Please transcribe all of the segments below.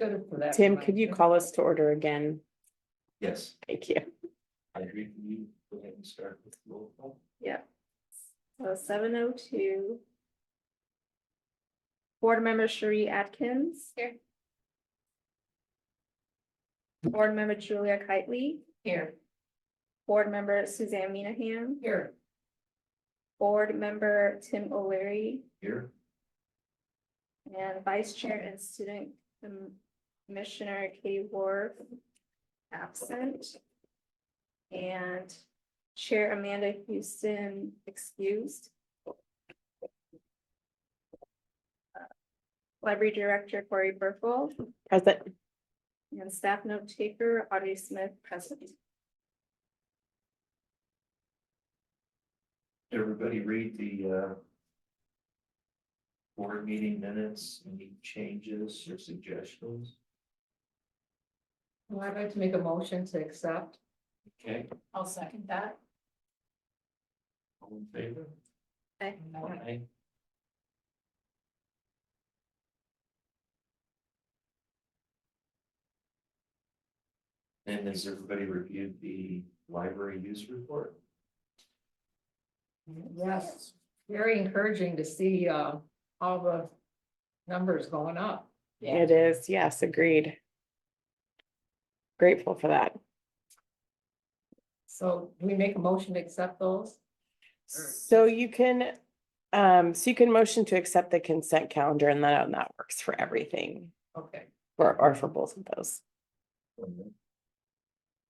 Good for that. Tim, could you call us to order again? Yes, Thank you. I agree with you. Go ahead and start with roll call. Yeah. So 7:02. Board member Cherie Atkins. Here. Board member Julia Kitely. Here. Board member Suzanne Minahan. Here. Board member Tim O'Leary. Here, And vice chair and student commissioner Katie Ward. Absent. And chair Amanda Houston excused. Library director Corey Burkle. Present. And staff note taker Audrey Smith present. everybody read the board meeting minutes, any changes or suggestions? Well, I'd like to make a motion to accept. Okay, I'll second that. all in favor? Aye. Aye. And has everybody reviewed the library use report? Yes, very encouraging to see all the numbers going up. It is, yes, agreed. Grateful for that. So do we make a motion to accept those? So you can motion to accept the consent calendar and then that works for everything, Okay, or for both of those.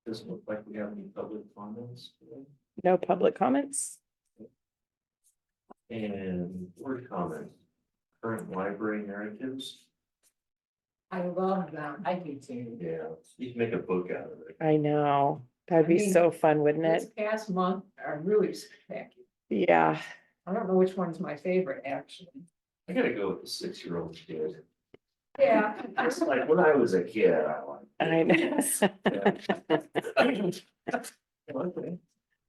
Doesn't look like we have any public comments today. No public comments? And word comment, current library narratives. I love them. I do too. Yeah, you can make a book out of it. I know, that'd I be mean, so fun, wouldn't This it? past month are really spectacular. Yeah, I don't know which one's my favorite, actually. I gotta go with the 6-year-old kid. Yeah. It's like when I was a kid, I liked. I know. Okay.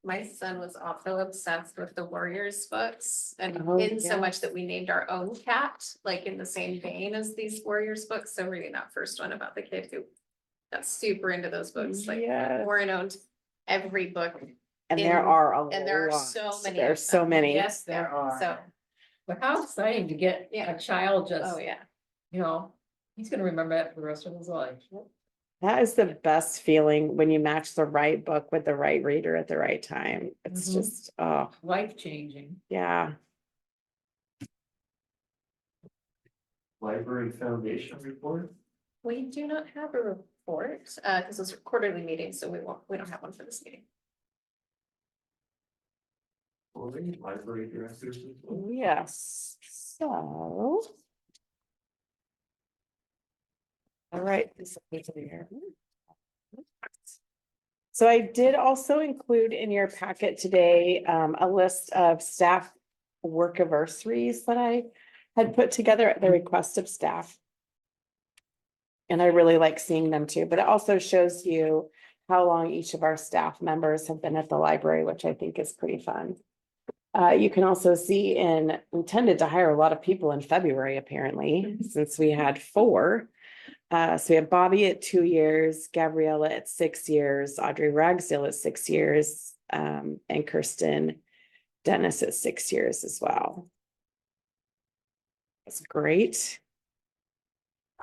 My son was also obsessed with the Warriors books and Oh, in so yes. much that we named our own cat, like in the same vein as these Warriors books. So reading that first one about the kid who got super into those books, like Yes. Warren owned every book. And there in- are a and there are lot. so many There are of so them. many. Yes, there are. So, But how exciting to get Yeah. a child just, oh yeah, you know, he's gonna remember that for the rest of his life. That is the best feeling when you match the right book with the right reader at the right time. It's Mhm. just, oh, Life changing. yeah. Library Foundation report. we do not have a report, because those are quarterly meetings, so we don't have one for this meeting. Library directors. report. Yes, so. All right. this is here. So I did also include in your packet today, a list of staff work anniversaries that I had put together at the request of staff. And I really like seeing them too, but it also shows you how long each of our staff members have been at the library, which I think is pretty fun. You can also see we tended to hire a lot of people in February, apparently, since we had 4. So we have Bobby at 2 years, Gabriella at 6 years, Audrey Ragsdale at 6 years, and Kirsten Dennis at 6 years as well. That's great.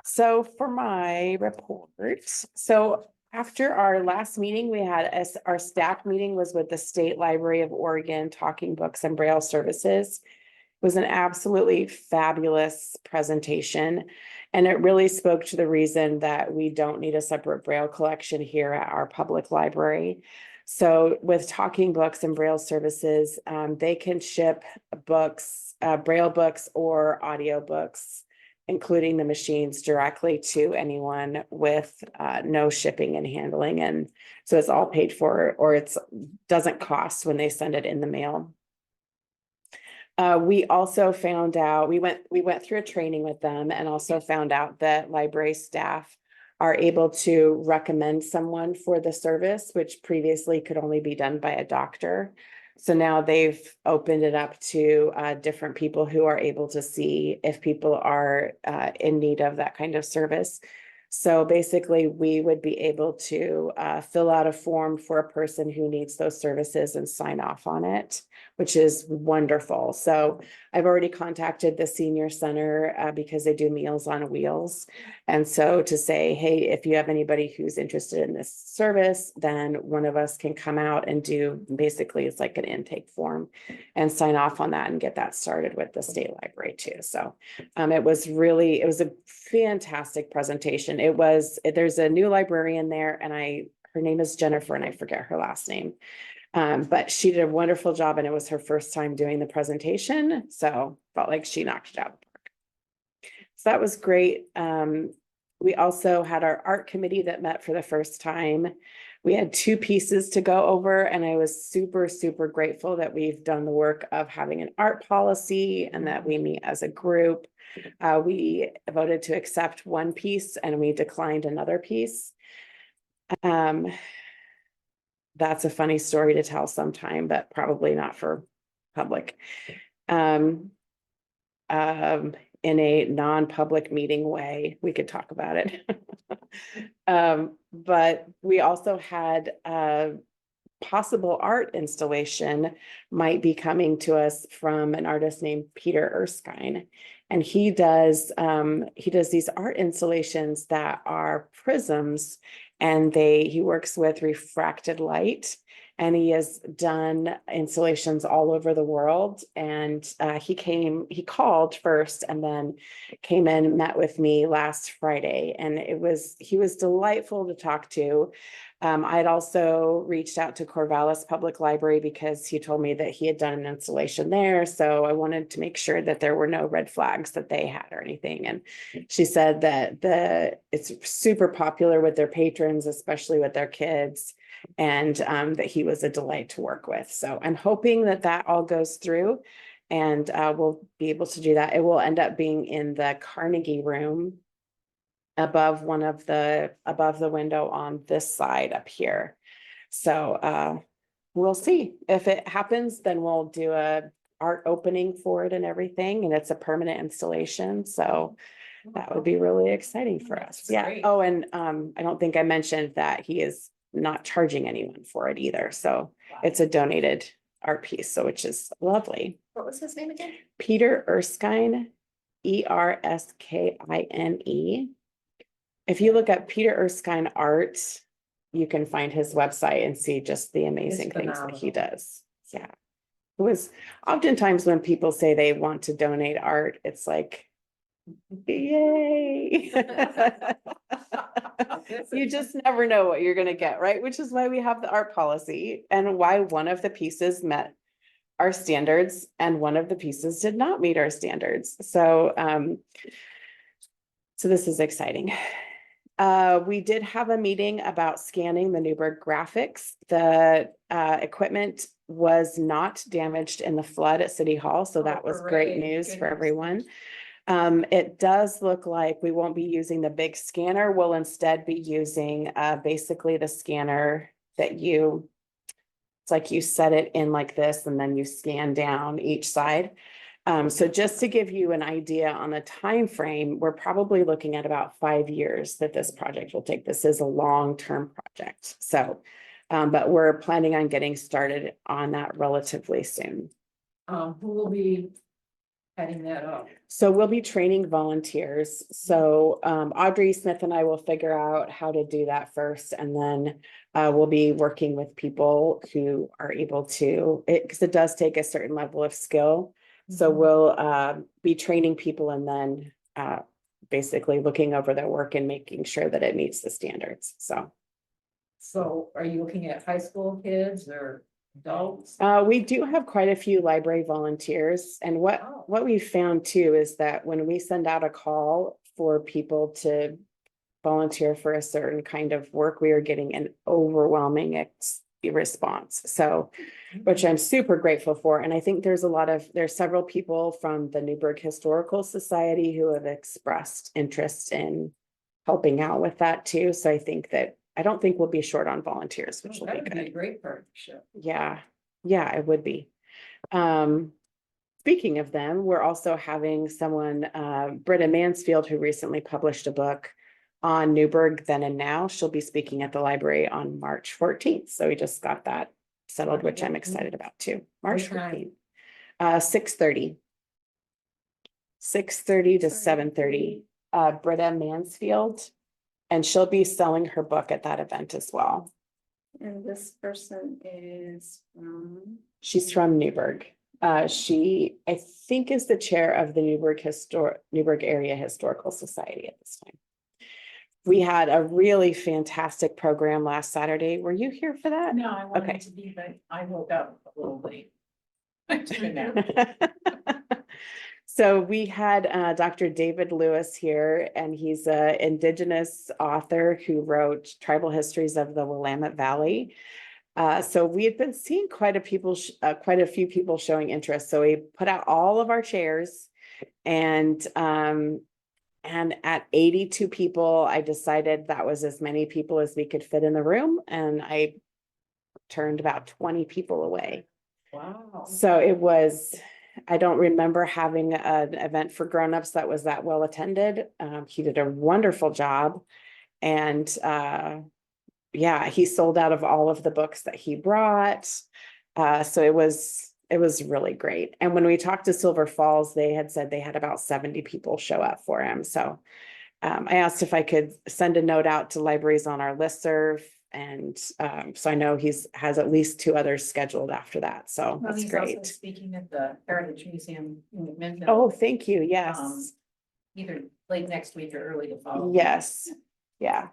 So for my report, so after our last meeting, we had our staff meeting was with the State Library of Oregon, Talking Books and Braille Services. It was an absolutely fabulous presentation. And it really spoke to the reason that we don't need a separate Braille collection here at our public library. So with Talking Books and Braille Services, they can ship books, Braille books or audio books, including the machines, directly to anyone with no shipping and handling. And so it's all paid for, or it doesn't cost when they send it in the mail. We also found out, we went through a training with them and also found out that library staff are able to recommend someone for the service, which previously could only be done by a doctor. So now they've opened it up to different people who are able to see if people are in need of that kind of service. So basically, we would be able to fill out a form for a person who needs those services and sign off on it, which is wonderful. So I've already contacted the senior center because they do Meals on Wheels. And so to say, hey, if you have anybody who's interested in this service, then one of us can come out and do, basically it's like an intake form and sign off on that and get that started with the state library too. So it was a fantastic presentation. There's a new librarian there and her name is Jennifer and I forget her last name. But she did a wonderful job and it was her first time doing the presentation. So felt like she knocked it out of the park. So that was great. We also had our art committee that met for the first time. We had 2 pieces to go over and I was super, super grateful that we've done the work of having an art policy and that we meet as a group. We voted to accept one piece and we declined another piece. That's a funny story to tell sometime, but probably not for public. In a non-public meeting way, we could talk about it. But we also had a possible art installation might be coming to us from an artist named Peter Erskine. And he does these art installations that are prisms and he works with refracted light. And he has done installations all over the world. And he called first and then came in, met with me last Friday. And he was delightful to talk to. I had also reached out to Corvallis Public Library because he told me that he had done an installation there. So I wanted to make sure that there were no red flags that they had or anything. And she said that it's super popular with their patrons, especially with their kids, and that he was a delight to work with. So I'm hoping that all goes through and we'll be able to do that. It will end up being in the Carnegie room above the window on this side up here. So we'll see if it happens, then we'll do a art opening for it and everything. And it's a permanent installation. So that would be really exciting for us. That's Yeah. great. Oh, and I don't think I mentioned that he is not charging anyone for it either. So it's a donated art piece, so which is lovely. What was his name again? Peter Erskine, Erskine. If you look up Peter Erskine Art, you can find his website and see just the amazing things that he does. Yeah. It was oftentimes when people say they want to donate art, it's like, yay. You just never know what you're going to get, right? Which is why we have the art policy and why one of the pieces met our standards and one of the pieces did not meet our standards. So this is exciting. We did have a meeting about scanning the Newberg graphics. The equipment was not damaged in the flood at City Hall, so that was great hooray, news for good news. everyone. It does look like we won't be using the big scanner. We'll instead be using basically the scanner that it's like you set it in like this and then you scan down each side. So just to give you an idea on the time frame, we're probably looking at about 5 years that this project will take. This is a long-term project. So, but we're planning on getting started on that relatively soon. Who will be heading that up? So we'll be training volunteers. So Audrey Smith and I will figure out how to do that first. And then we'll be working with people who are able to, because it does take a certain level of skill. So we'll be training people and then basically looking over their work and making sure that it meets the standards. So are you looking at high school kids or adults? We do have quite a few library volunteers. And Oh. what we found too is that when we send out a call for people to volunteer for a certain kind of work, we are getting an overwhelming response. So, which I'm super grateful for. And I think there's several people from the Newberg Historical Society who have expressed interest in helping out with that too. So I don't think we'll be short on volunteers, which will That be would be a good. great partnership. Yeah, it would be. Speaking of them, we're also having someone, Britta Mansfield, who recently published a book on Newberg Then and Now. She'll be speaking at the library on March 14th. So we just got that settled, which I'm excited about too. March What time? 14th. 6:30. 6:30 to 7:30. Britta Mansfield. And she'll be selling her book at that event as well. And this person is She's from Newberg. She, I think, is the chair of the Newberg Area Historical Society at this time. We had a really fantastic program last Saturday. Were you here for that? No, I Okay. wanted to be, but I woke up a little late. I took a nap. So we had Dr. David Lewis here, and he's an Indigenous author who wrote Tribal Histories of the Willamette Valley. So we had been seeing quite a few people showing interest. So we put out all of our chairs, and at 82 people, I decided that was as many people as we could fit in the room, and I turned about 20 people away. Wow. So it was, I don't remember having an event for grownups that was that well attended. He did a wonderful job, and yeah, he sold out of all of the books that he brought. So it was really great. And when we talked to Silver Falls, they had said they had about 70 people show up for him. So I asked if I could send a note out to libraries on our listserv. And so I know has at least 2 others scheduled after that. So Well, that's he's also great. speaking at the Heritage Museum in McMinnville. Oh, thank you. Yes. Either late next week or early the following. Yes. Yeah.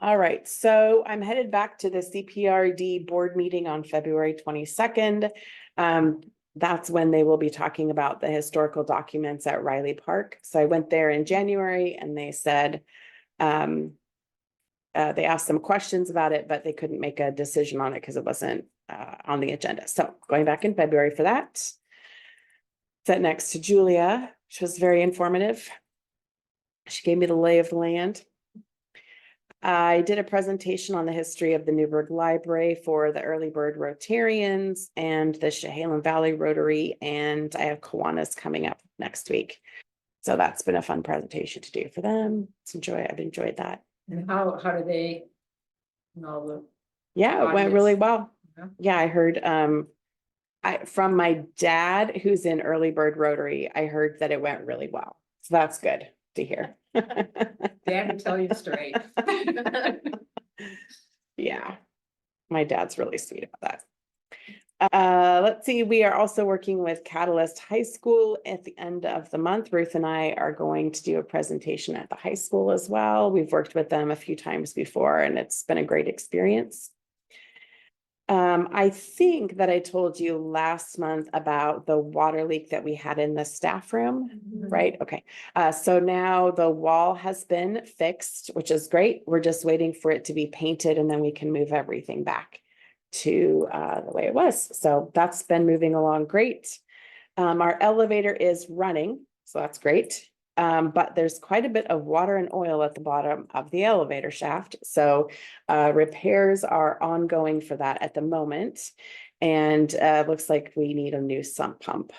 All right, so I'm headed back to the CPRD board meeting on February 22nd. That's when they will be talking about the historical documents at Riley Park. So I went there in January, and they said, they asked some questions about it, but they couldn't make a decision on it because it wasn't on the agenda. So going back in February for that. Sat next to Julia, which was very informative. She gave me the lay of the land. I did a presentation on the history of the Newberg Library for the Early Bird Rotarians and the Chehalem Valley Rotary, and I have Kiwanis coming up next week. So that's been a fun presentation to do for them. I've enjoyed that. And how do they know Yeah, it went Audience. really well. Yeah. Yeah, I heard from my dad, who's in Early Bird Rotary, I heard that it went really well. So that's good to hear. Dad to tell you straight? Yeah, my dad's really sweet about that. Let's see, we are also working with Catalyst High School at the end of the month. Ruth and I are going to do a presentation at the high school as well. We've worked with them a few times before, and it's been a great experience. I think that I told you last month about the water leak that we had in the staff room, right? Okay. So now the wall has been fixed, which is great. We're just waiting for it to be painted, and then we can move everything back to the way it was. So that's been moving along great. Our elevator is running, so that's great. But there's quite a bit of water and oil at the bottom of the elevator shaft. So repairs are ongoing for that at the moment. And looks like we need a new sump pump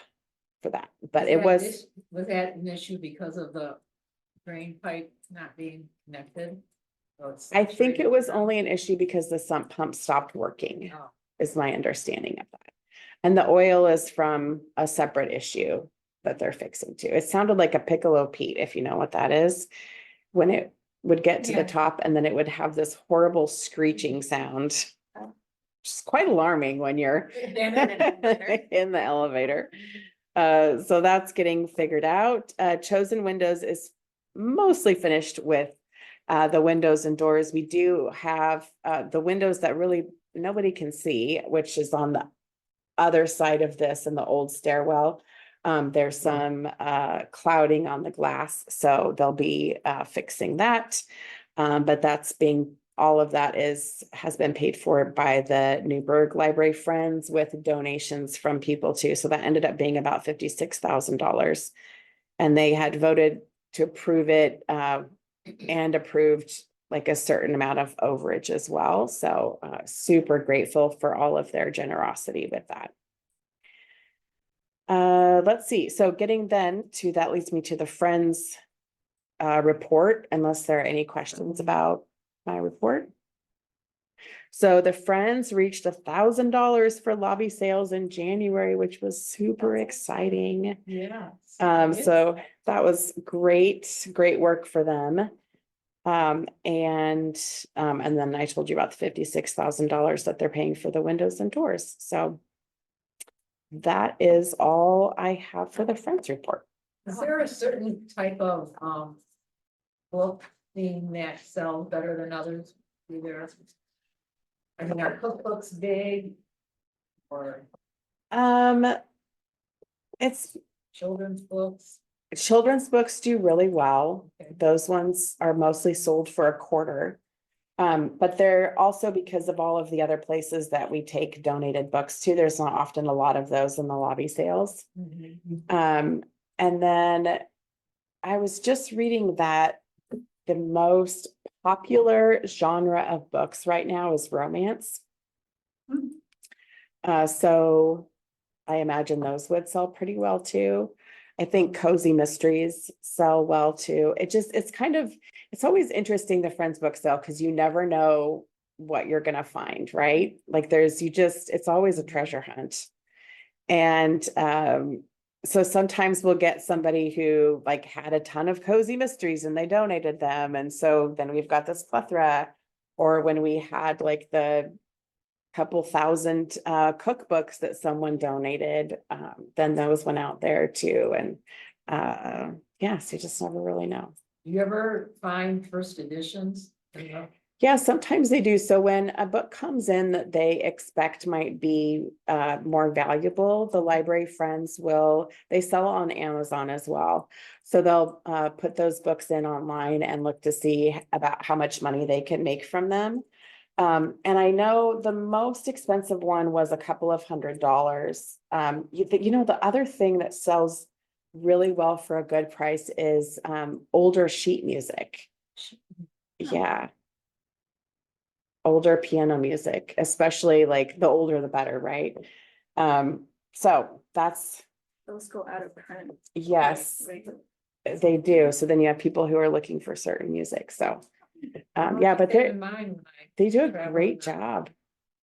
for that. But Was that an issue because of the drain pipe not being connected? Or it's I think it was saturated? only an issue because the sump pump stopped working, Oh, is my understanding of that. And the oil is from a separate issue that they're fixing too. It sounded like a piccolo Pete, if you know what that is. When it would get to Yeah. the top, and then it would have this horrible screeching sound. It's quite alarming when you're in the elevator. So that's getting figured out. Chosen Windows is mostly finished with the windows and doors. We do have the windows that really nobody can see, which is on the other side of this in the old stairwell. There's some clouding on the glass, so they'll be fixing that. But all of that has been paid for by the Newberg Library Friends with donations from people too. So that ended up being about $56,000. And they had voted to approve it and approved like a certain amount of overage as well. So super grateful for all of their generosity with that. Let's see, so getting then to, that leads me to the Friends report, unless there are any questions about my report. So the Friends reached $1,000 for lobby sales in January, which was super exciting. Yeah. So that was great work for them. And then I told you about the $56,000 that they're paying for the windows and doors. So that is all I have for the Friends report. Is there a certain type of, book theme that sells better than others? Either, I mean, are cookbooks big? Or It's children's books? children's books do really well. Okay. Those ones are mostly sold for a quarter. But they're also, because of all of the other places that we take donated books to, there's not often a lot of those in the lobby sales. And then I was just reading that the most popular genre of books right now is romance. So I imagine those would sell pretty well too. I think cozy mysteries sell well too. It's always interesting, the Friends book sale, because you never know what you're gonna find, right? Like it's always a treasure hunt. And so sometimes we'll get somebody who like had a ton of cozy mysteries and they donated them. And so then we've got this plethora. Or when we had like the couple thousand cookbooks that someone donated, then those went out there too. And so you just never really know. Do you ever find first editions? Yeah, sometimes they do. So when a book comes in that they expect might be more valuable, the library friends they sell on Amazon as well. So they'll put those books in online and look to see about how much money they can make from them. And I know the most expensive one was a couple of $100s. The other thing that sells really well for a good price is older sheet music. Yeah. Older piano music, especially like the older the better, right? So that's, Those go out of print. yes, Right. they do. So then you have people who are looking for certain music. So but they do a great job.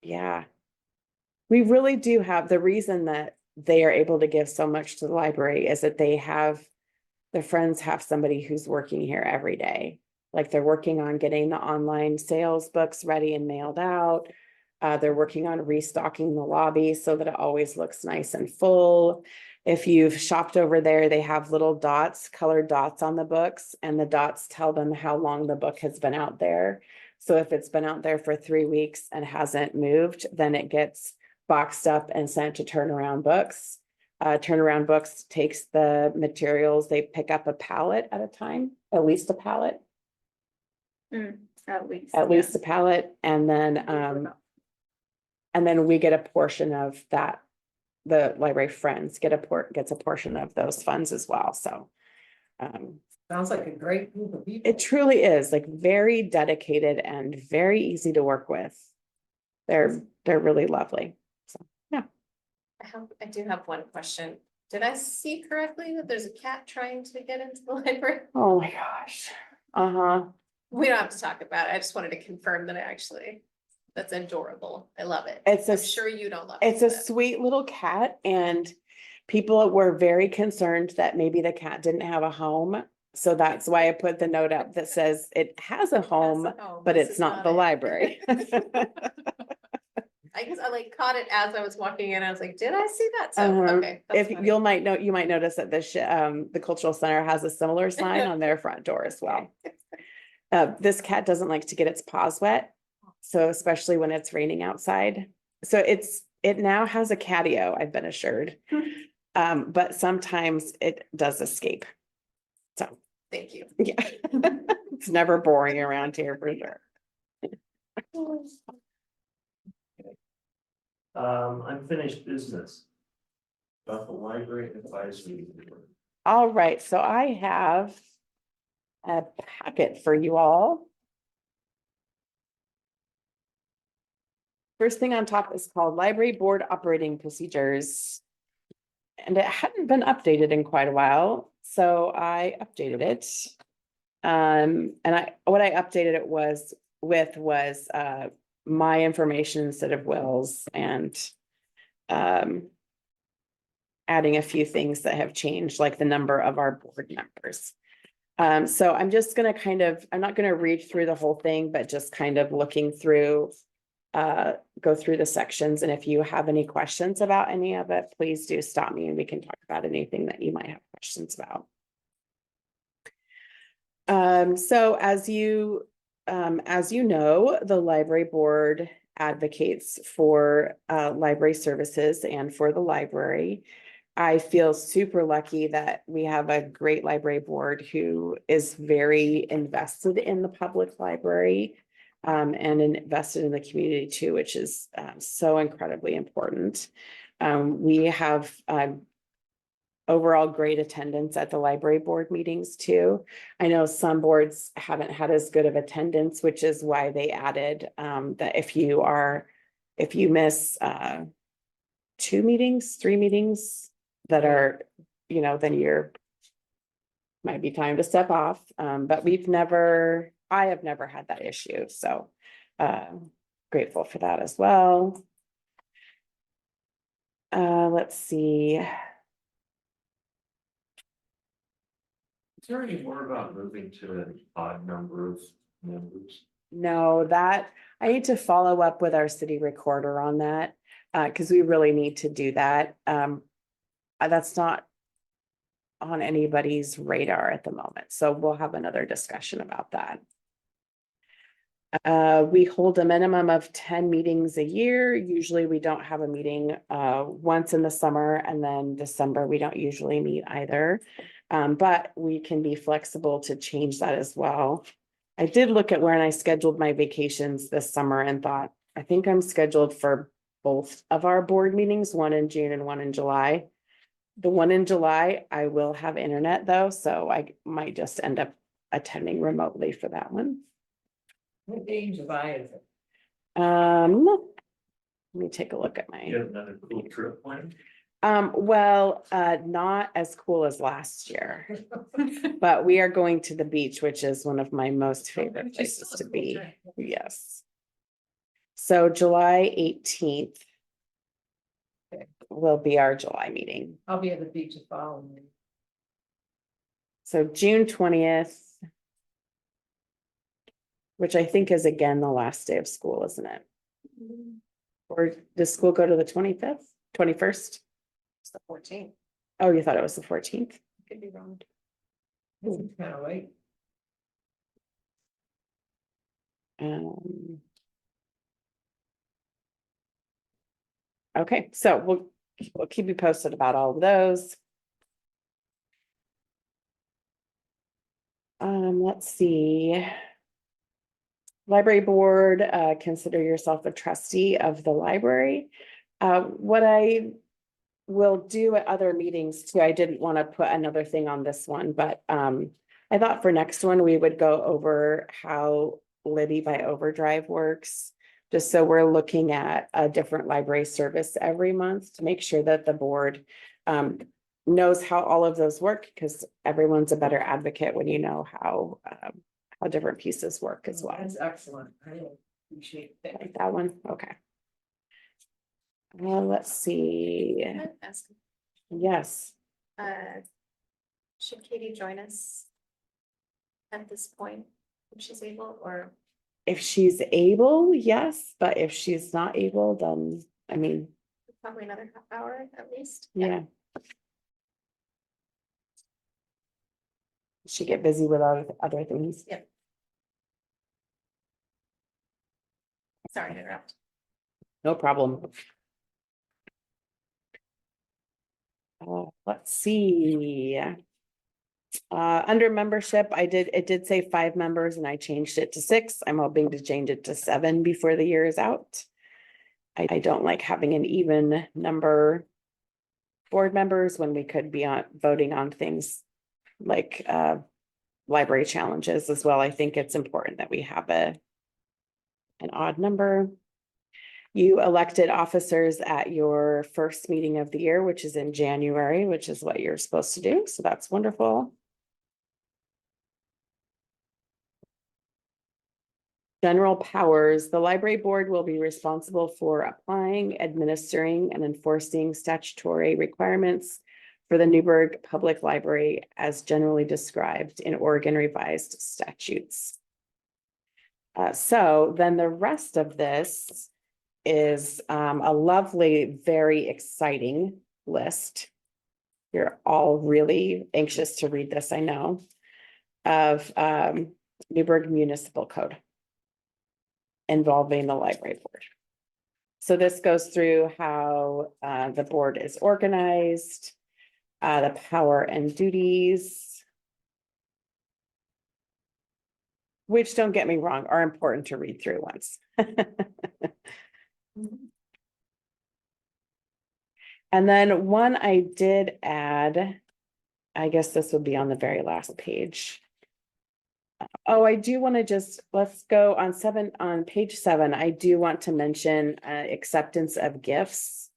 Yeah. We really do have, the reason that they are able to give so much to the library is that the Friends have somebody who's working here every day. Like they're working on getting the online sales books ready and mailed out. They're working on restocking the lobby so that it always looks nice and full. If you've shopped over there, they have little dots, colored dots on the books, and the dots tell them how long the book has been out there. So if it's been out there for 3 weeks and hasn't moved, then it gets boxed up and sent to Turnaround Books. Turnaround Books takes the materials, they pick up a pallet at a time, at least a pallet. At least. At least a pallet, and then we get a portion of that. The library friends gets a portion of those funds as well, so. Sounds like a great group of people. It truly is, like, very dedicated and very easy to work with. They're really lovely, so, yeah. I do have one question. Did I see correctly that there's a cat trying to get into the library? Oh my gosh, uh-huh. We don't have to talk about it. I just wanted to confirm that that's adorable. I love it. It's I'm sure you don't love it. It's a but- sweet little cat, and people were very concerned that maybe the cat didn't have a home. So that's why I put the note up that says it has a home, but This it's is not the it. library. I guess I like caught it as I was walking in. I was like, did I see that? So, Uh-huh. okay. that's If funny. you might notice that the cultural center has a similar sign on their front door as well. This cat doesn't like to get its paws wet. So especially when it's raining outside. So it now has a catio, I've been assured. But sometimes it does escape. So, Thank you. yeah, it's never boring around here for sure. Unfinished business. About the library advisory board. All right, so I have a packet for you all. First thing on top is called Library Board Operating Procedures. And it hadn't been updated in quite a while, so I updated it. What I updated it was my information instead of Will's, and adding a few things that have changed, like the number of our board members. So I'm just gonna I'm not gonna read through the whole thing, but just kind of looking through, go through the sections, and if you have any questions about any of it, please do stop me and we can talk about anything that you might have questions about. So as you know, the library board advocates for library services and for the library. I feel super lucky that we have a great library board who is very invested in the public library, and invested in the community too, which is so incredibly important. We have overall great attendance at the library board meetings too. I know some boards haven't had as good of attendance, which is why they added that if you miss 2 meetings, 3 meetings that are, then might be time to step off. But I have never had that issue. So grateful for that as well. Let's see. Is there any more about moving to an odd number of members? No, that I need to follow up with our city recorder on that, because we really need to do that. That's not on anybody's radar at the moment, so we'll have another discussion about that. We hold a minimum of 10 meetings a year. Usually we don't have a meeting once in the summer, and then December we don't usually meet either. But we can be flexible to change that as well. I did look at when I scheduled my vacations this summer and thought, I think I'm scheduled for both of our board meetings, one in June and one in July. The one in July, I will have internet though, so I might just end up attending remotely for that one. What day in July is it? Let me take a look at You my, have another cool trip planned? not as cool as last year, but we are going to the beach, which is one of my most favorite Which is places still a to cool be. trip. Yes. So July 18th will be our July meeting. I'll be at the beach the following week. So June 20th, which I think is again the last day of school, isn't it? Or does school go to the 25th, 21st? It's the 14th, Oh, you thought it was the 14th? could be wrong. This is kind of late. Okay, so we'll keep you posted about all of those. Let's see. Library board, consider yourself a trustee of the library. What I will do at other meetings too, I didn't want to put another thing on this one, but I thought for next one, we would go over how Libby by Overdrive works. Just so we're looking at a different library service every month to make sure that the board knows how all of those work, because everyone's a better advocate when you know how different pieces work as well. That's excellent. I appreciate that. Like that one, okay. Well, let's see. Can I ask, Yes, should Katie join us at this point, if she's able, or? if she's able, yes, but if she's not able, then, I mean, Probably another half hour at least. yeah. She get busy with other things. Yep. Sorry to interrupt. No problem. Let's see. Under membership, it did say 5 members and I changed it to 6. I'm hoping to change it to 7 before the year is out. I don't like having an even number board members when we could be voting on things like library challenges as well. I think it's important that we have an odd number. You elected officers at your first meeting of the year, which is in January, which is what you're supposed to do. So that's wonderful. General powers, the library board will be responsible for applying, administering, and enforcing statutory requirements for the Newberg Public Library as generally described in Oregon revised statutes. So then the rest of this is a lovely, very exciting list. You're all really anxious to read this, I know, of Newberg Municipal Code involving the library board. So this goes through how the board is organized, the power and duties, which, don't get me wrong, are important to read through once. And then one I did add, I guess this would be on the very last page. Oh, I do want to just, let's go on page 7. I do want to mention acceptance of gifts.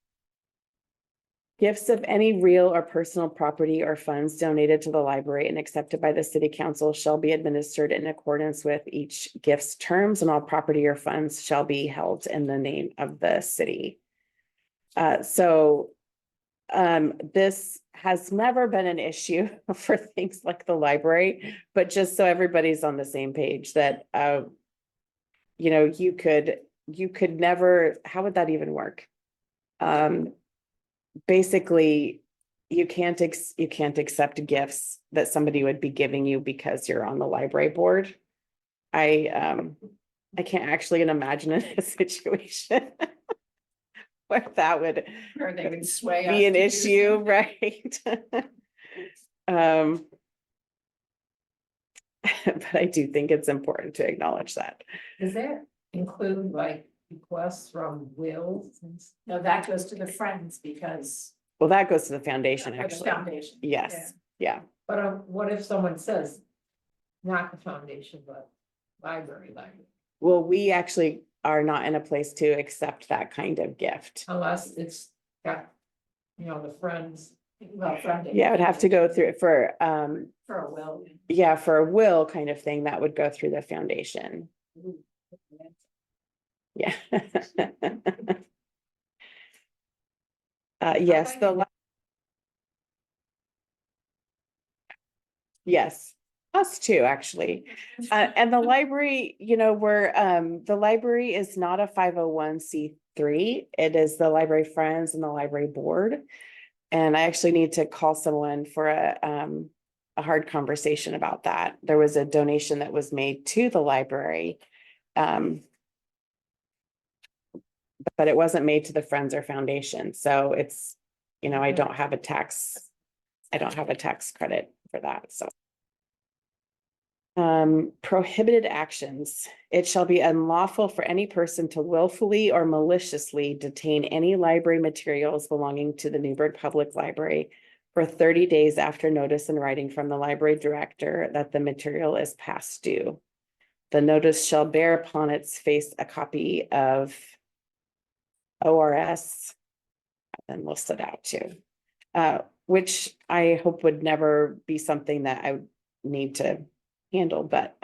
Gifts of any real or personal property or funds donated to the library and accepted by the city council shall be administered in accordance with each gift's terms, and all property or funds shall be held in the name of the city. This has never been an issue for things like the library, but just so everybody's on the same page that, you could never, how would that even work? Basically, you can't accept gifts that somebody would be giving you because you're on the library board. I can't actually imagine a situation where that would Or they would sway us be an to do issue, something. right? But I do think it's important to acknowledge that. Does that include like requests from wills? No, that goes to the Friends because. Well, that goes to the foundation, or the actually. Foundation. Yes, yeah. But what if someone says, not the foundation, but library? Well, we actually are not in a place to accept that kind of gift. Unless it's got, the friends. Well, Foundation. Yeah, it would have to go through for For a will. yeah, for a will kind of thing, that would go through the foundation. Yeah. Yes, yes, us too, actually. And the library, the library is not a 501c3. It is the library friends and the library board. And I actually need to call someone for a hard conversation about that. There was a donation that was made to the library. But it wasn't made to the Friends or Foundation. So it's, I don't have a tax credit for that, so. Prohibited actions. It shall be unlawful for any person to willfully or maliciously detain any library materials belonging to the Newberg Public Library for 30 days after notice in writing from the library director that the material is past due. The notice shall bear upon its face a copy of ORS, and list it out too, which I hope would never be something that I would need to handle, but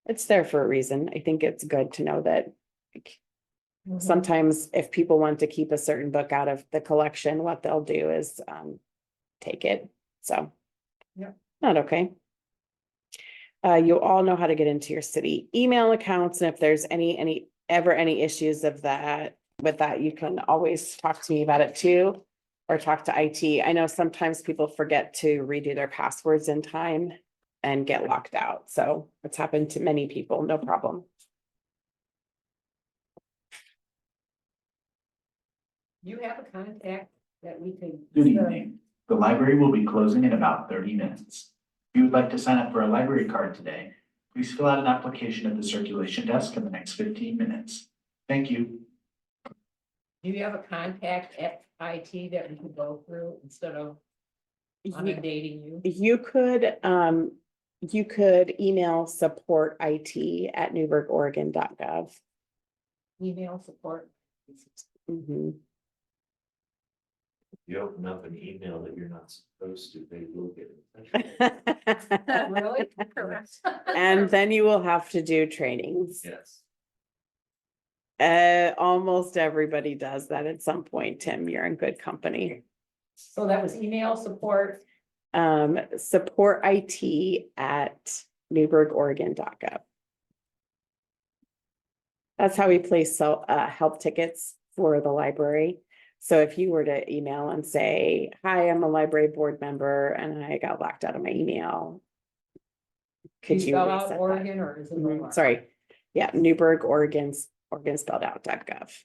it's there for a reason. I think it's good to know that sometimes if people want to keep a certain book out of the collection, what they'll do is take it. So yeah, not okay. You all know how to get into your city email accounts, and if there's any issues with that, you can always talk to me about it too, or talk to IT. I know sometimes people forget to redo their passwords in time and get locked out. So it's happened to many people, no problem. You have a contact that we could. Good evening. The library will be closing in about 30 minutes. If you would like to sign up for a library card today, please fill out an application at the circulation desk in the next 15 minutes. Thank you. Do you have a contact at IT that we could go through instead of inundating you? You could email support@newbergoregon.gov. email support. Mhm. You open up an email that you're not supposed to, they will get it. Really? Correct. And then you will have to do trainings. Yes. Almost everybody does that at some point, Tim, you're in good company. So that was email support. Support IT at newbergoregon.gov. That's how we place help tickets for the library. So if you were to email and say, hi, I'm a library board member and I got locked out of my email. Could you spell reset out that? Oregon or is it? Mhm, Oregon? sorry. Yeah, Newberg, Oregon spelled out.gov.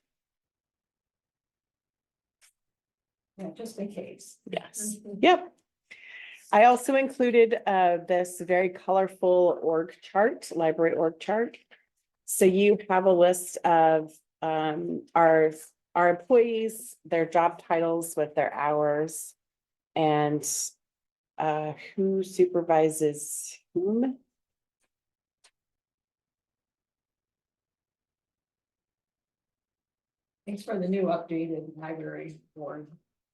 Yeah, just in case. Yes, yep. I also included this very colorful org chart, library org chart. So you have a list of our employees, their job titles with their hours, and who supervises whom. Thanks for the new updated library board.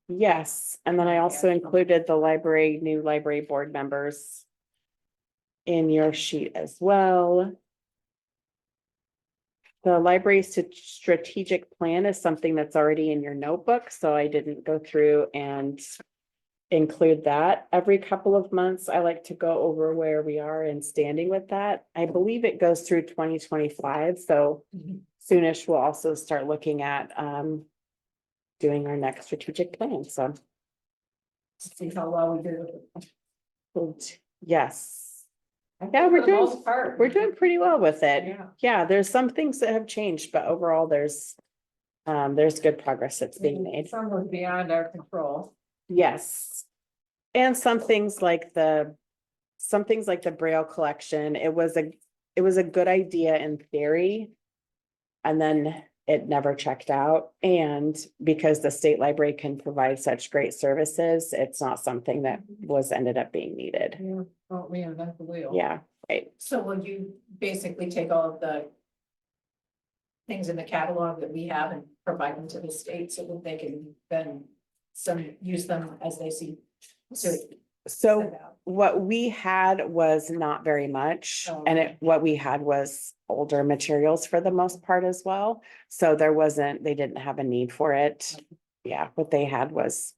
Yes, and then I also included the new library board members in your sheet as well. The library strategic plan is something that's already in your notebook, so I didn't go through and include that. Every couple of months, I like to go over where we are and standing with that. I believe it goes through 2025, so Mhm. soonish we'll also start looking at doing our next strategic plan, so. See how well we did with it. Yes, I Yeah, think we're for the doing- most part, we're doing pretty well with it. Yeah. Yeah, there's some things that have changed, but overall there's good progress that's being made. Some was beyond our control. Yes. And some things like the Braille collection, it was a good idea in theory. And then it never checked out. And because the state library can provide such great services, it's not something that ended up being needed. Yeah, don't reinvent the wheel. Yeah, right. So will you basically take all of the things in the catalog that we have and provide them to the state so that they can then use them as they see? So what we had was not very much, Oh, and okay. what we had was older materials for the most part as well. So they didn't have a need for it. Yeah, what they had was,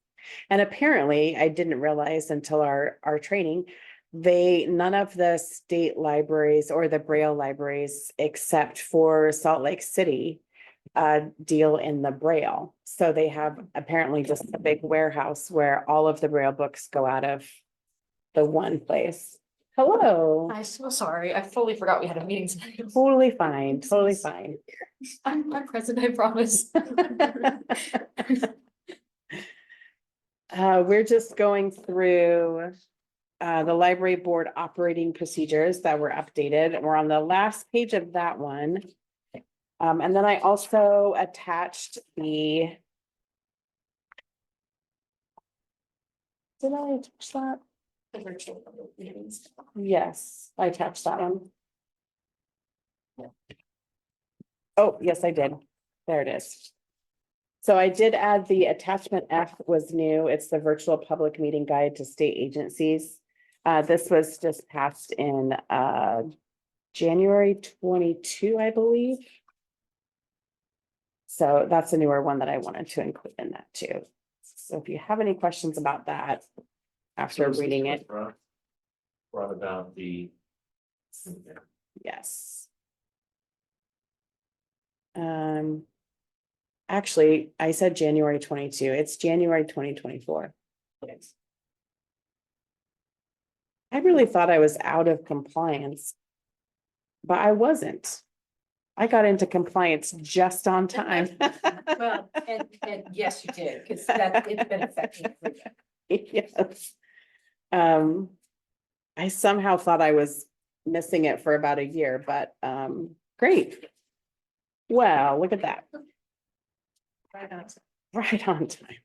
and apparently I didn't realize until our training, none of the state libraries or the Braille libraries, except for Salt Lake City, deal in the Braille. So they have apparently just a big warehouse where all of the Braille books go out of the one place. Hello. I'm so sorry. I fully forgot we had a meeting tonight. Totally fine, totally fine. I'm present, I promise. We're just going through the library board operating procedures that were updated. We're on the last page of that one. And then I also attached the. Did I attach that? The virtual public meetings. Yes, I attached that one. Oh, yes, I did. There it is. So I did add the attachment F was new. It's the virtual public meeting guide to state agencies. This was just passed in January 22, I believe. So that's a newer one that I wanted to include in that too. So if you have any questions about that after So is this reading what it, Brought about the. yes. Actually, I said January 22. It's January 2024. Yes. I really thought I was out of compliance. But I wasn't. I got into compliance just on time. Well, and yes, you did, because it's been affecting everybody. Yes. I somehow thought I was missing it for about a year, but great. Well, look at that. Right on. Right on time.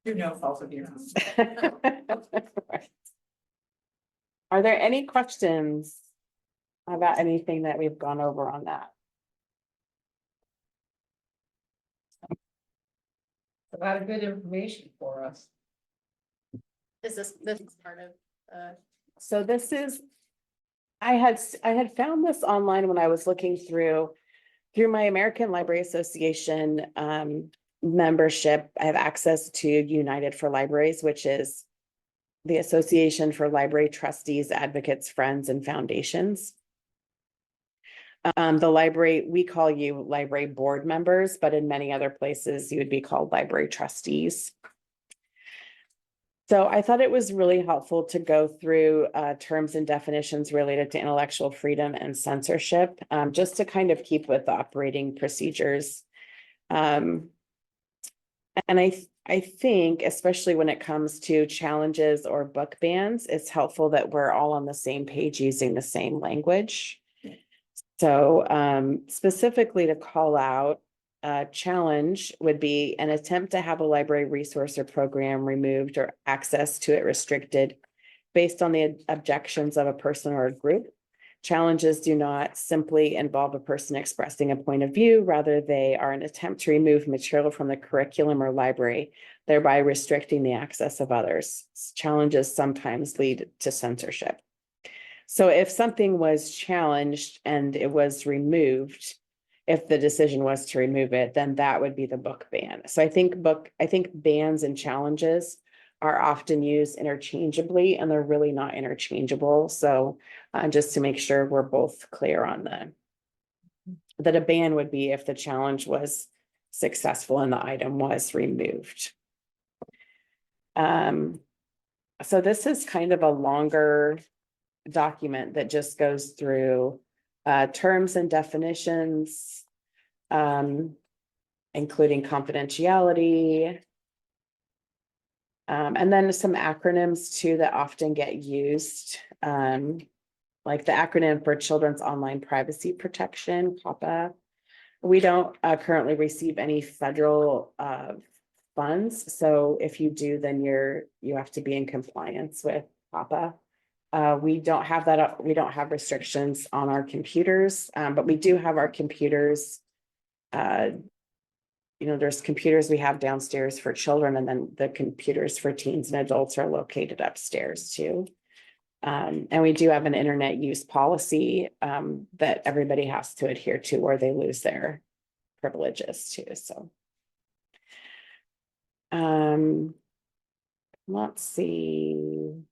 Do no fault of yours. Right. Are there any questions about anything that we've gone over on that? A lot of good information for us. Is this is part of, So this is, I had found this online when I was looking through my American Library Association membership. I have access to United for Libraries, which is the Association for Library Trustees, Advocates, Friends, and Foundations. The library, we call you library board members, but in many other places you would be called library trustees. So I thought it was really helpful to go through terms and definitions related to intellectual freedom and censorship, just to kind of keep with the operating procedures. And I think, especially when it comes to challenges or book bans, it's helpful that we're all on the same page using the same language. So specifically to call out, challenge would be an attempt to have a library resource or program removed or access to it restricted based on the objections of a person or a group. Challenges do not simply involve a person expressing a point of view, rather they are an attempt to remove material from the curriculum or library, thereby restricting the access of others. Challenges sometimes lead to censorship. So if something was challenged and it was removed, if the decision was to remove it, then that would be the book ban. So I think bans and challenges are often used interchangeably, and they're really not interchangeable. So just to make sure we're both clear on that a ban would be if the challenge was successful and the item was removed. So this is kind of a longer document that just goes through terms and definitions, including confidentiality, and then some acronyms too that often get used, like the acronym for Children's Online Privacy Protection, COPPA. We don't currently receive any federal funds, so if you do, then you have to be in compliance with COPPA. We don't have that, we don't have restrictions on our computers, but we do have our computers. There's computers we have downstairs for children, and then the computers for teens and adults are located upstairs too. And we do have an internet use policy that everybody has to adhere to, or they lose their privileges too, so. Let's see.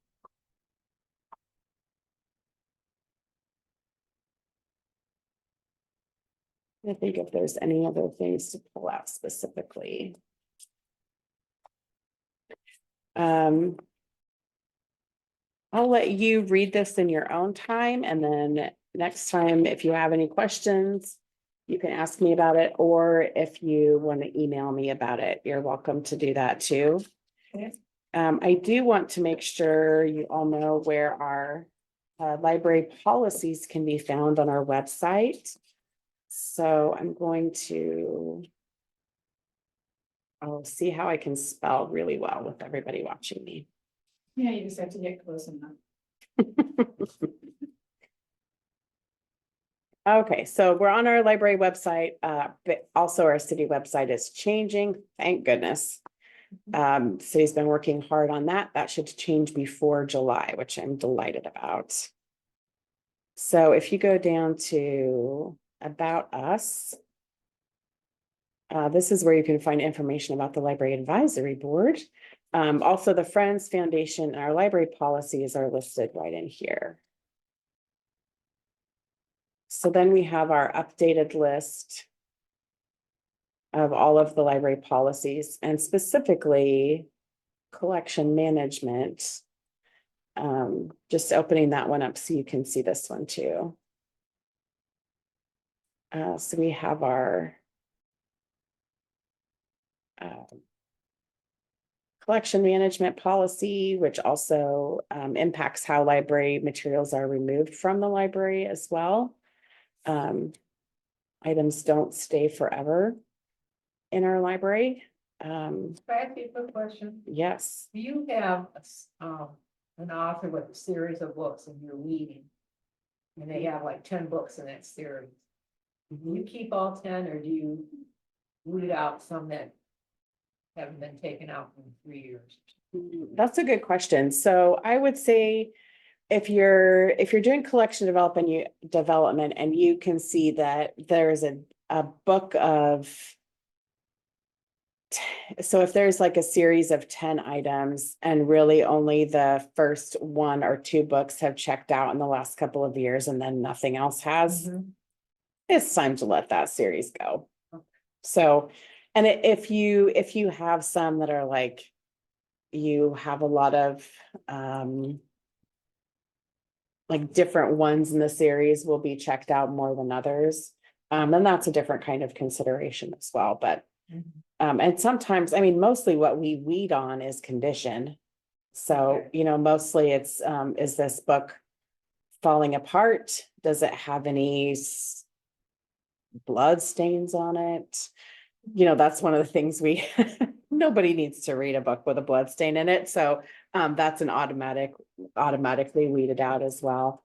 I think if there's any other things to pull out specifically. I'll let you read this in your own time, and then next time, if you have any questions, you can ask me about it, or if you want to email me about it, you're welcome to do that too. Okay. I do want to make sure you all know where our library policies can be found on our website. So I'm going to, I'll see how I can spell really well with everybody watching me. Yeah, you just have to get close enough. Okay, so we're on our library website, but also our city website is changing, thank goodness. City's been working hard on that. That should change before July, which I'm delighted about. So if you go down to About Us, this is where you can find information about the Library Advisory Board. Also, the Friends Foundation and our library policies are listed right in here. So then we have our updated list of all of the library policies, and specifically collection management. Just opening that one up so you can see this one too. So we have our collection management policy, which also impacts how library materials are removed from the library as well. Items don't stay forever in our library. Can I ask you a quick question? Yes. Do you have an author with a series of books and you're reading? And they have like 10 books in that series. Do you keep all 10, or do you root out some that haven't been taken out in 3 years? That's a good question. So I would say if you're doing collection development and you can see that there's a book of so if there's like a series of 10 items and really only the first 1 or 2 books have checked out in the last couple of years and then nothing else has, it's time to let that series go. So, and if you have some that are like, you have a lot of, like different ones in the series will be checked out more than others. And that's a different kind of consideration as well, but, and sometimes, I mean, mostly what we weed on is condition. So, you know, mostly it's, is this book falling apart? Does it have any blood stains on it? You know, that's one of the things nobody needs to read a book with a blood stain in it. So that's an automatically weeded out as well.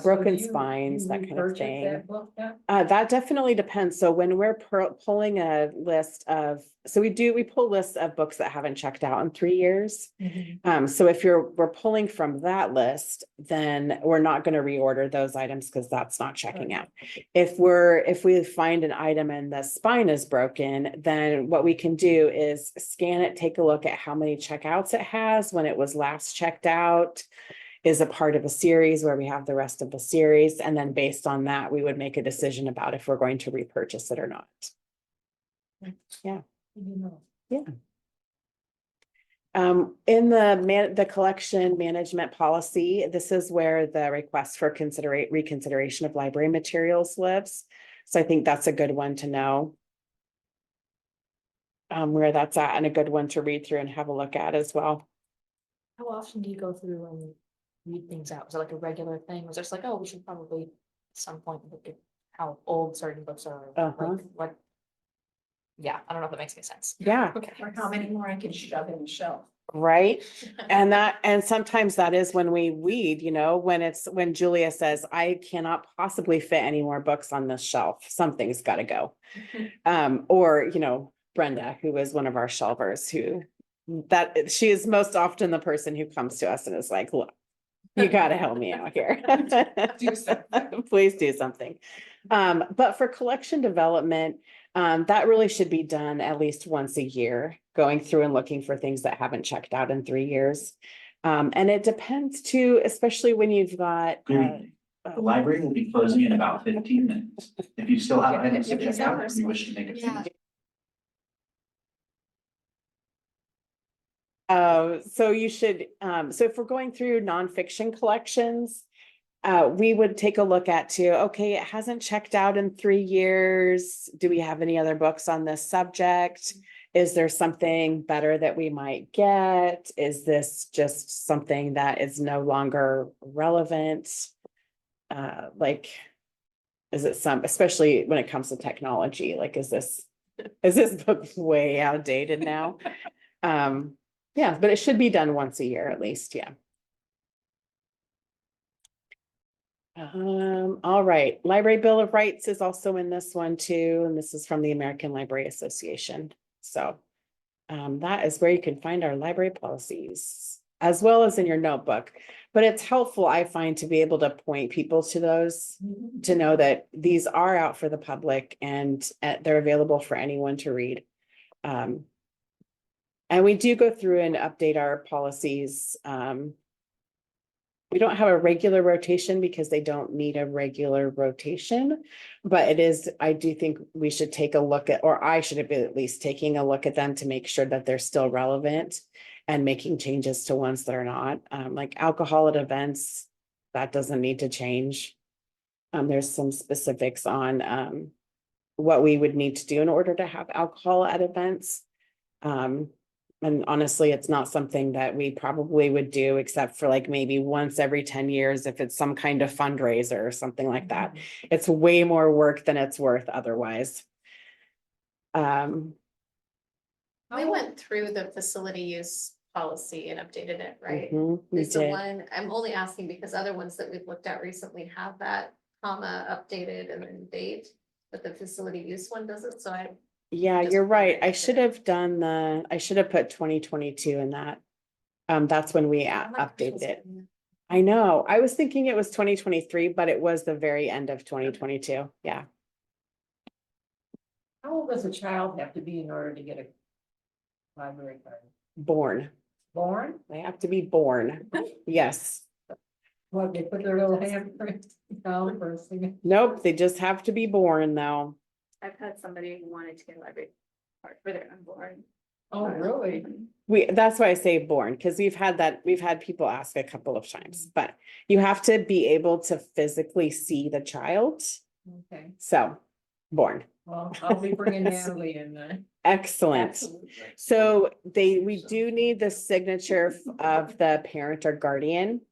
Broken spines, that kind of thing. That book then? That definitely depends. So when we're pulling a list of, so we pull lists of books that haven't checked out in 3 years. So if we're pulling from that list, then we're not going to reorder those items because that's not checking out. If we find an item and the spine is broken, then what we can do is scan it, take a look at how many checkouts it has when it was last checked out. Is a part of a series where we have the rest of the series. And then based on that, we would make a decision about if we're going to repurchase it or not. Yeah. Yeah. In the collection management policy, this is where the request for reconsideration of library materials lives. So I think that's a good one to know. Where that's at, and a good one to read through and have a look at as well. How often do you go through and read things out? Is it like a regular thing? Was it just like, oh, we should probably at some point look at how old certain books are, like what? Yeah, I don't know if that makes any sense. Yeah. Okay. Or how many more I can shove in the shelf. Right. And sometimes that is when we weed, you know, when Julia says, I cannot possibly fit any more books on this shelf, something's got to go. Or, you know, Brenda, who is one of our shelvers, she is most often the person who comes to us and is like, look, you got to help me out here. Do something. Please do something. But for collection development, that really should be done at least once a year, going through and looking for things that haven't checked out in 3 years. And it depends too, especially when you've got. Good evening. The library will be closing in about 15 minutes. If you still have items to check out, or you wish to make a Yeah. change. So you should, so if we're going through nonfiction collections, we would take a look at too, okay, it hasn't checked out in 3 years. Do we have any other books on this subject? Is there something better that we might get? Is this just something that is no longer relevant? Like, is it especially when it comes to technology, like, is this book way outdated now? Yeah, but it should be done once a year at least, yeah. All right, Library Bill of Rights is also in this one too, and this is from the American Library Association. So that is where you can find our library policies, as well as in your notebook. But it's helpful, I find, to be able to point people to those, to know that these are out for the public and they're available for anyone to read. And we do go through and update our policies. We don't have a regular rotation because they don't need a regular rotation, but I do think we should take a look at, or I should be at least taking a look at them to make sure that they're still relevant and making changes to ones that are not. Like alcohol at events, that doesn't need to change. There's some specifics on what we would need to do in order to have alcohol at events. And honestly, it's not something that we probably would do except for like maybe once every 10 years if it's some kind of fundraiser or something like that. It's way more work than it's worth otherwise. We went through the facility use policy and updated it, right? We Is the did. one, I'm only asking because other ones that we've looked at recently have that comma updated and then date, but the facility use one doesn't, so I Yeah, Just you're right. put it I in should there. have done I should have put 2022 in that. That's when we updated it. I know. I was thinking it was 2023, but it was the very end of 2022. Yeah. How old does a child have to be in order to get a library card? Born. Born? They have to be born. Yes. What, they put their little handprint down for a second? Nope, they just have to be born though. I've had somebody who wanted to get a library card for their unborn. Oh, really? That's why I say born, because we've had people ask a couple of times, but you have to be able to physically see the child. Okay, So, born. well, I'll be bringing Natalie in then. Excellent. Absolutely. So we do need the signature of the parent or guardian.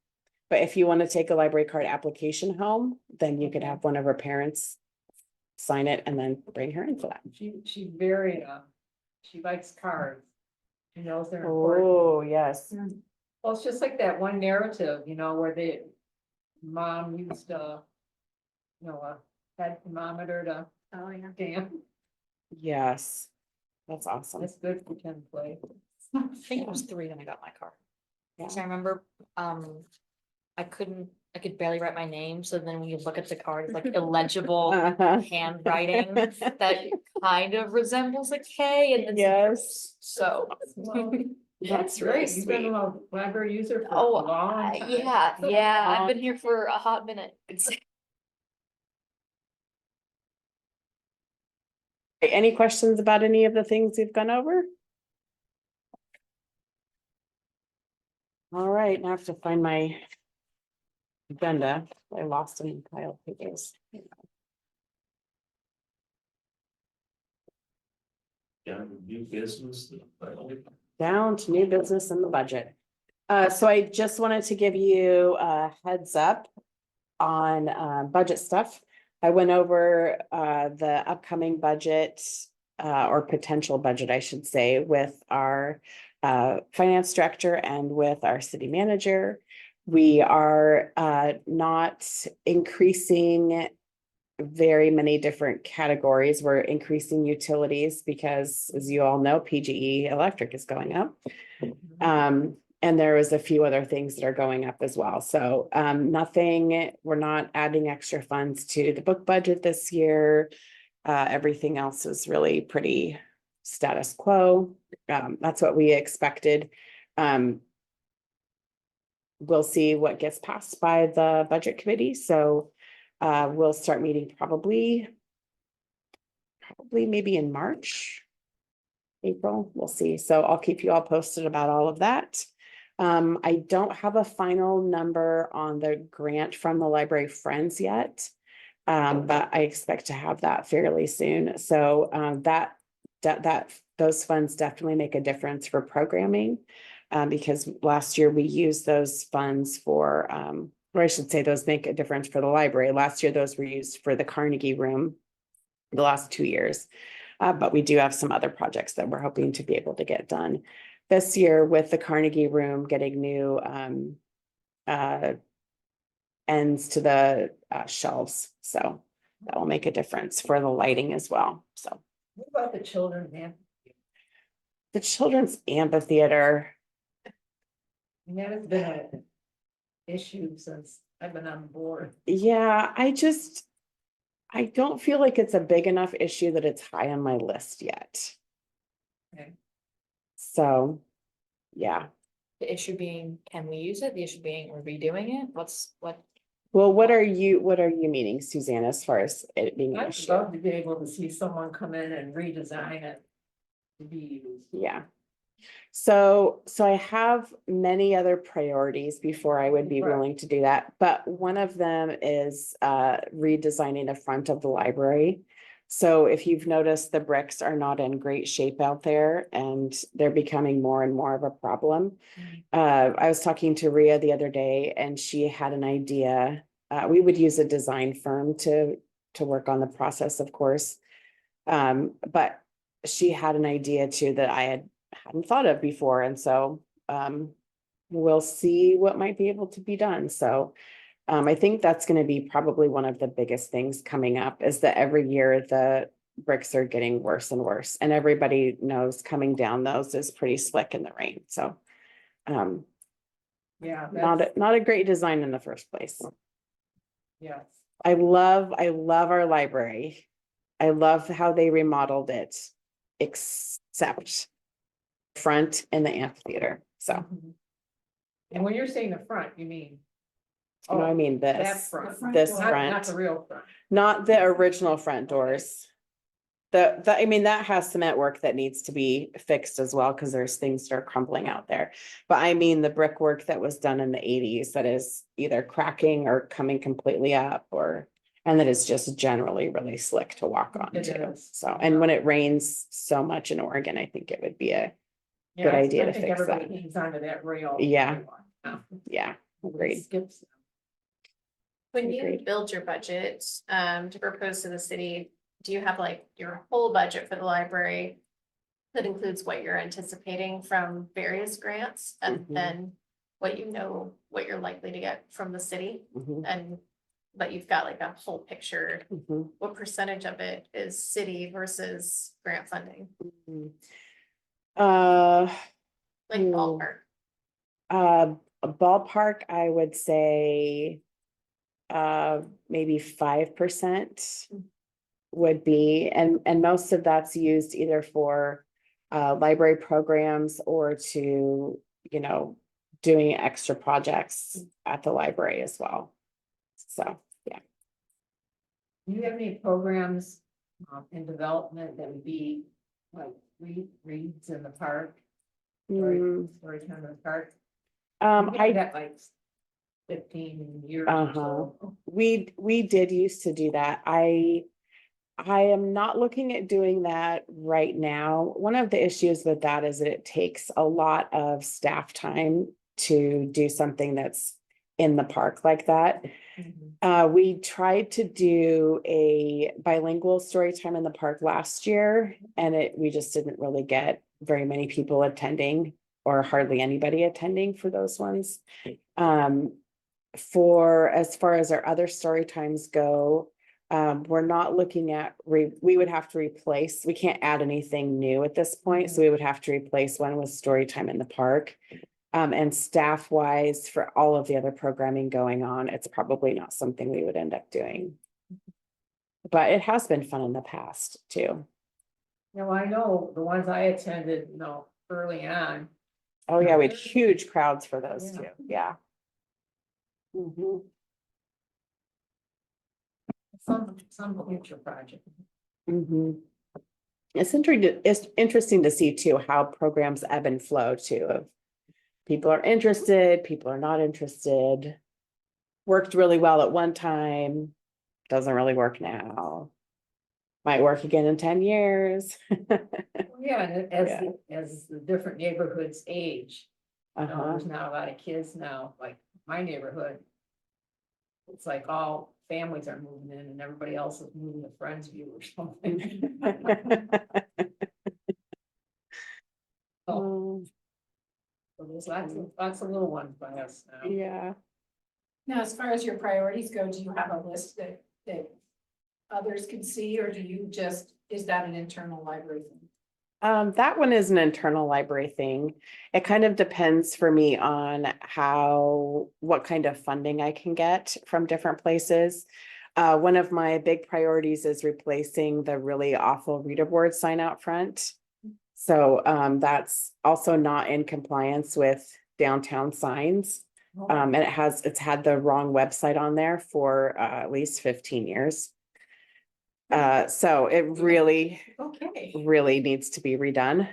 But if you want to take a library card application home, then you could have one of her parents sign it and then bring her in for that. She very, she likes cards. She knows they're important. Oh, yes. Well, it's just like that one narrative, where the mom used a head thermometer to Oh, yeah. damn. Yes. That's awesome. That's good for 10 play. I think it was 3 when I got my car. Yeah. So I remember, I could barely write my name, so then when you look at the card, it's like illegible Uh-huh. handwriting that kind of resembles a K and it's. Yes. So. Well, That's really great. You've been sweet. a library user for a Oh, long time. yeah, I've been here for a hot minute. Any questions about any of the things we've gone over? All right, now I have to find my agenda. I lost it in pile of papers. Yeah, new business. Down to new business in the budget. So I just wanted to give you a heads up on budget stuff. I went over the upcoming budget or potential budget, I should say, with our finance director and with our city manager. We are not increasing very many different categories. We're increasing utilities because, as you all know, PGE electric is going up. And there was a few other things that are going up as well. So nothing, we're not adding extra funds to the book budget this year. Everything else is really pretty status quo. That's what we expected. We'll see what gets passed by the budget committee. So we'll start meeting probably maybe in March, April, we'll see. So I'll keep you all posted about all of that. I don't have a final number on the grant from the library friends yet. But I expect to have that fairly soon. So those funds definitely make a difference for programming. Because last year we used those funds for, or I should say those make a difference for the library. Last year, those were used for the Carnegie Room the last 2 years. But we do have some other projects that we're hoping to be able to get done this year with the Carnegie Room getting new ends to the shelves. So that will make a difference for the lighting as well. So What about the children, man? the children's amphitheater. And that has been an issue since I've been on board. Yeah, I don't feel like it's a big enough issue that it's high on my list yet. Okay. So, yeah. The issue being, can we use it? The issue being, we're redoing it? What? Well, what are you meaning, Suzanne, as far as it being an I'd issue? love to be able to see someone come in and redesign it to be used. Yeah. So I have many other priorities before I would be Right. willing to do that, but one of them is redesigning the front of the library. So if you've noticed, the bricks are not in great shape out there and they're becoming more and more of a problem. I was talking to Rhea the other day and she had an idea. We would use a design firm to work on the process, of course. But she had an idea too that I hadn't thought of before. And so we'll see what might be able to be done. So I think that's going to be probably one of the biggest things coming up is that every year the bricks are getting worse and worse, and everybody knows coming down those is pretty slick in the rain, so. Yeah, Not a great design in the first place. yes. I love our library. I love how they remodeled it, except front and the amphitheater, so, Mhm. And when you're saying the front, you mean? you know, I mean, That this, front. this Not front, the real front. not the original front doors. I mean, that has cement work that needs to be fixed as well, because there's things that are crumbling out there. But I mean, the brickwork that was done in the 80s that is either cracking or coming completely up, or, and that is just generally really slick to walk on It too. is. So, and when it rains so much in Oregon, I think it would be a, Yeah, Good I idea to think fix everybody that. hangs onto that rail. Yeah. Yeah. yeah, agreed. Skips. When you Agreed. build your budget, to propose to the city, do you have like your whole budget for the library? That includes what you're anticipating from various grants and Mhm. then what you know, what you're likely to get from the city? Mhm, And, but you've got like a whole picture, mhm, what percentage of it is city versus grant funding, mhm. like Ooh. ballpark? A ballpark, I would say, maybe 5% would be, and most of that's used either for library programs or to, you know, doing extra projects at the library as well. So, yeah. Do you have any programs in development that would be like reads in the park? Mm, Story time in the park? We I did that like 15 years or so. we did used to do that. I am not looking at doing that right now. One of the issues with that is that it takes a lot of staff time to do something that's in the park like that. Mhm. We tried to do a bilingual story time in the park last year, and we just didn't really get very many people attending, or hardly anybody attending for those ones. For as far as our other story times go, we're not looking at, we would have to replace, we can't add anything new at this point, so we would have to replace one with story time in the park. And staff wise, for all of the other programming going on, it's probably not something we would end up doing. But it has been fun in the past too. Now, I know the ones I attended, early on, Oh yeah, we had huge crowds for those Yeah. too, yeah. Mhm. some future project. Mhm. It's interesting to see too, how programs ebb and flow too, of people are interested, people are not interested. Worked really well at one time, doesn't really work now. Might work again in 10 years. Yeah, and Yeah. as the different neighborhoods age, Uh-huh. there's not a lot of kids now, like my neighborhood. It's like all families are moving in and everybody else is moving to Friendsview or something. Oh, So there's lots of little ones by us now. yeah. Now, as far as your priorities go, do you have a list that others can see, or do you just, is that an internal library thing? That one is an internal library thing. It kind of depends for me on what kind of funding I can get from different places. One of my big priorities is replacing the really awful reader board sign out front. So, that's also not in compliance with downtown signs. And it's had the wrong website on there for, at least 15 years. So it really Okay. needs to be redone.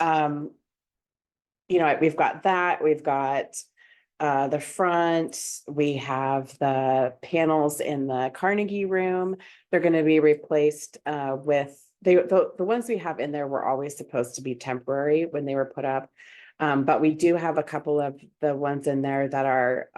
You know, we've got that, we've got the front, we have the panels in the Carnegie room. They're gonna be replaced with, the ones we have in there were always supposed to be temporary when they were put up. But we do have a couple of the ones in there that are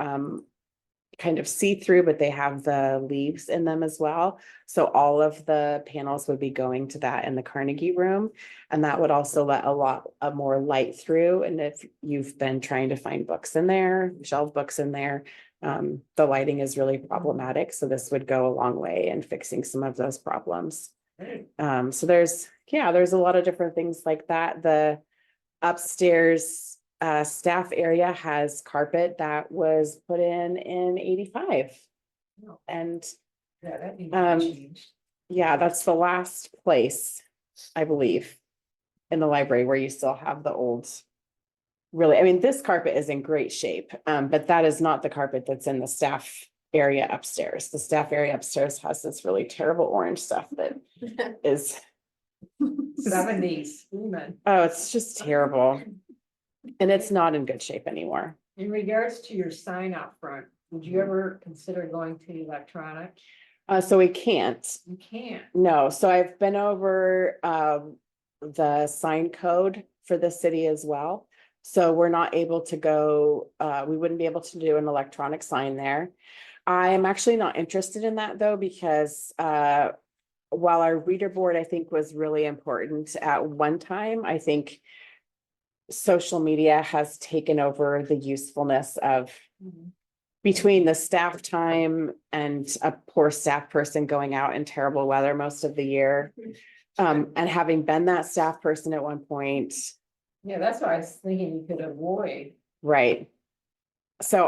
kind of see-through, but they have the leaves in them as well. So all of the panels would be going to that in the Carnegie room. And that would also let a lot of more light through. And if you've been trying to find books in there, shelf books in there, the lighting is really problematic. So this would go a long way in fixing some of those problems. So there's a lot of different things like that. The upstairs staff area has carpet that was put in 85. Oh. And Yeah, that needs Um, to change. yeah, that's the last place, I believe, in the library where you still have the old. Really, I mean, this carpet is in great shape, but that is not the carpet that's in the staff area upstairs. The staff area upstairs has this really terrible orange stuff that is, 70s, women. oh, it's just terrible. And it's not in good shape anymore. In regards to your sign up front, would you ever consider going to electronic? So we can't. You can't. No, so I've been over the sign code for the city as well. So we're not able to go, we wouldn't be able to do an electronic sign there. I am actually not interested in that though, because while our reader board, I think, was really important at one time, I think social media has taken over the usefulness of between the staff time and a poor staff person going out in terrible weather most of the year. And having been that staff person at one point, Yeah, that's why I was thinking you could avoid. right? So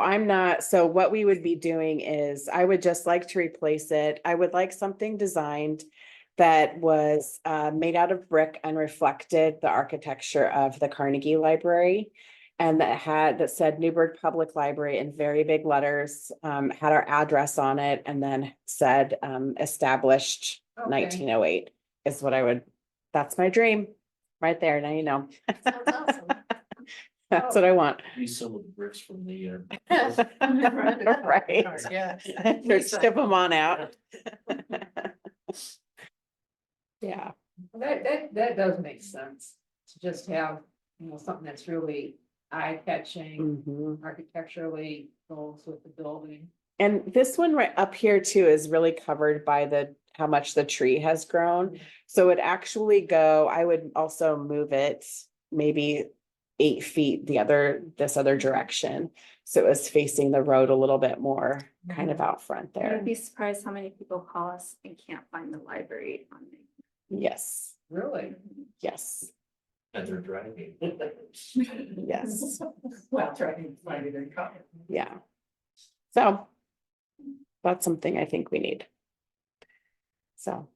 so what we would be doing is I would just like to replace it. I would like something designed that was made out of brick and reflected the architecture of the Carnegie Library. And that said Newberg Public Library in very big letters, had our address on it, and then said established Okay. 1908 is what I would, that's my dream, right there, now you know. Sounds awesome. That's what I want. Use some of the bricks from the. Right. Yeah. Just ship them on out. Yeah. That does make sense, to just have, something that's really eye-catching, Mhm. architecturally goes with the building. And this one right up here too is really covered by how much the tree has grown. So it actually I would also move it maybe 8 feet this other direction. So it was facing the road a little bit more, kind of out front You'd there. be surprised how many people call us and can't find the library on it. Yes, Really? yes, And they're driving. yes, Well, trying to find it in color. yeah. So that's something I think we need. So,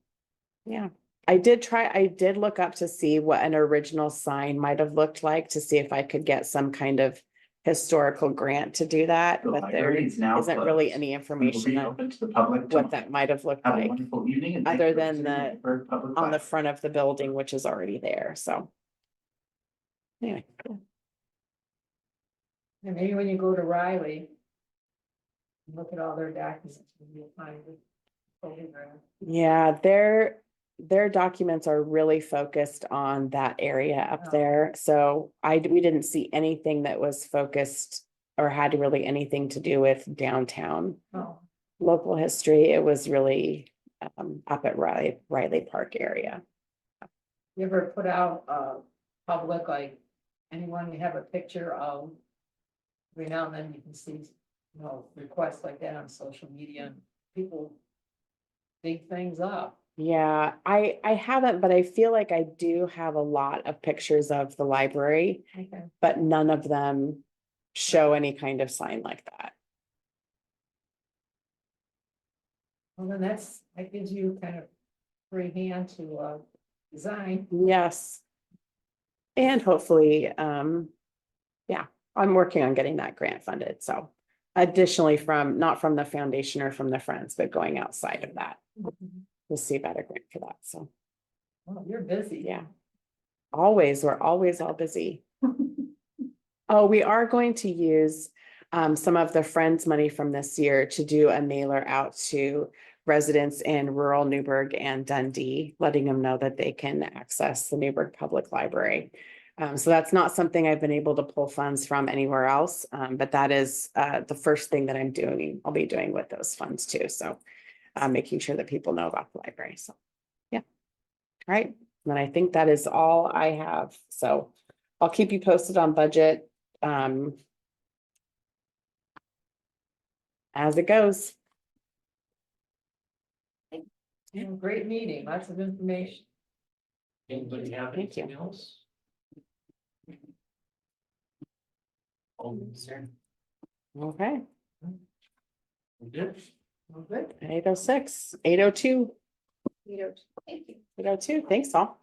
yeah. I did look up to see what an original sign might have looked like, to see if I could get some kind of historical grant to do that, The but there library is now isn't really closed. any We will information on reopen to the public what tomorrow. that might have looked Have a like wonderful evening. And thank other you for than visiting the- Newberg Public on the Library. front of the building, which is already there, so. Anyway, And maybe when you go to Riley, look at all their documents, you'll find it. Photograph. yeah, their documents are really focused on that area up Oh. there, so we didn't see anything that was focused or had really anything to do with downtown Oh, local history. It was really up at Riley Park area. you ever put out public, like, anyone you have a picture of? Every now and then you can see, requests like that on social media, and people dig things up. Yeah, I haven't, but I feel like I do have a lot of pictures of the library, Okay. but none of them show any kind of sign like that. Well, then that gives you kind of free hand to design. Yes. And hopefully, yeah, I'm working on getting that grant funded, so additionally not from the foundation or from the Friends, but going outside of that, we'll see about a grant for that, so, Oh, you're busy. yeah. We're always all busy. Oh, we are going to use some of the Friends money from this year to do a mailer out to residents in rural Newberg and Dundee, letting them know that they can access the Newberg Public Library. So that's not something I've been able to pull funds from anywhere else, but that is the first thing that I'll be doing with those funds too. So making sure that people know about the library. So, yeah. All right. And I think that is all I have. So I'll keep you posted on budget as it goes. Great meeting, lots of information. Anybody have Thank you. anything else? Sir. Okay, Good. Good. 8:06, 8:02, You know, thank you. 8:02, thanks all.